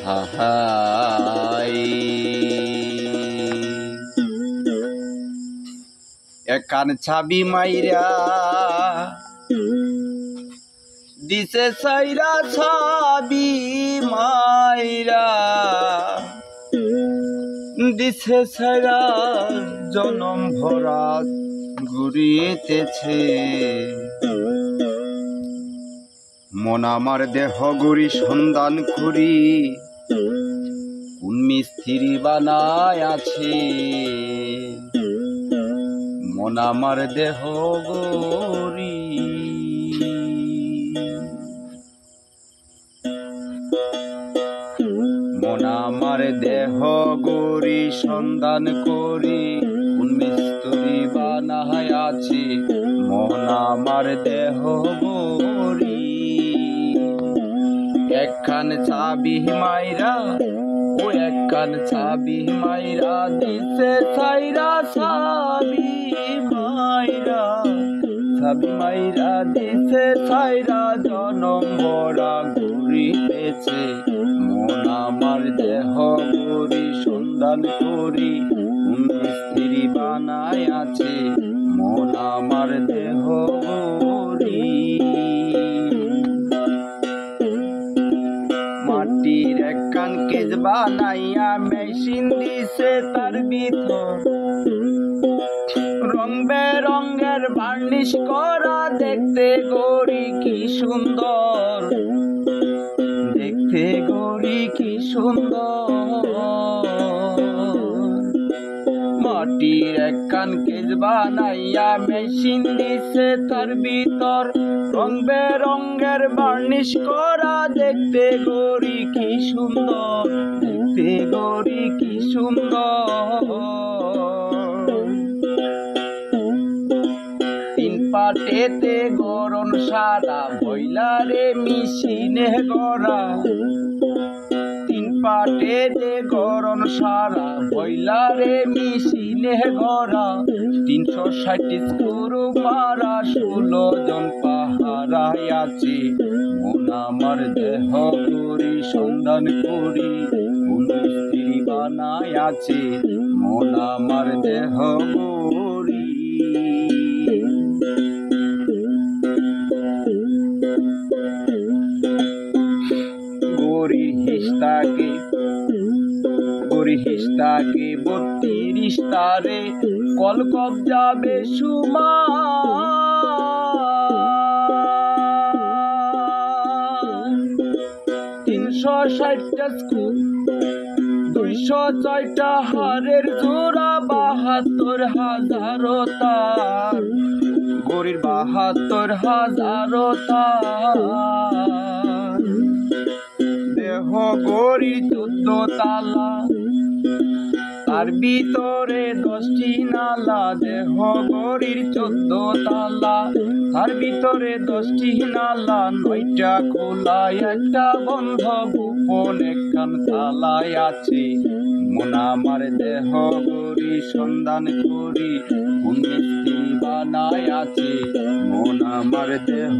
হাহাই একান ছাবি মাইরা দিছে সাইরা ছাবি মাইরা দিছে সাইরা জনম ভরা ঘুরিতেছে মন আমার দেহ গড়ি সন্ধান করি কোন মিস্ত্রি বানায় আছে মন আমার দেহ গড়ি মন আমার দেহ গড়ি সন্ধান করি কোন মিস্ত্রি বানায় আছে মন আমার দেহ গড়ি একখান চাবি মাইরা ও একখান চাবি মাইরা দিছে সাইরা চাবি মাইরা দিছে সাইরা জনম ভরা ঘুরিতেছে মন আমার দেহ গড়ি সন্ধান করি কোন মিস্ত্রি বানায় আছে মন আমার দেহ গড়ি মাটির একখান কেজ বানাইয়া মেশিন দিছে তার ভিতর রং বেরঙের বার্নিশ করা দেখতে গড়ি কি সুন্দর দেখতে গড়ি কি সুন্দর মাটির একখান কেজ বানাইয়া মেশিন দিছে তার ভিতর রং বেরঙের বার্নিশ করা দেখতে গড়ি কি সুন্দর দেখতে গড়ি কি সুন্দর তিন পাটেতে গরম সারা বইলারে মেশিনে গড়া তিন পাটেতে গরম সারা বইলারে মেশিনে গড়া 360 স্ক্রু মারা 16 জন পাহারায় আছে মন আমার দেহ গড়ি সন্ধান করি কোন মিস্ত্রি বানায় আছে মন আমার দেহ গড়ি গড়ি হিস্তাকে 32 তারে কলকব যাবে সুমা 360টা স্ক্রু 204টা হারের জোড়া 72,000 তার গড়ির 72,000 তার দেহ গড়ি 14 তালা তার ভিতরে 10টি নালা দেহ গড়ির 14 তালা তার ভিতরে 10টি নালা 9টা খোলা একটা বন্ধ গোপন একখান তালায় আছে মন আমার দেহ গড়ি সন্ধান করি কোন মিস্ত্রি বানায় আছে মন আমার দেহ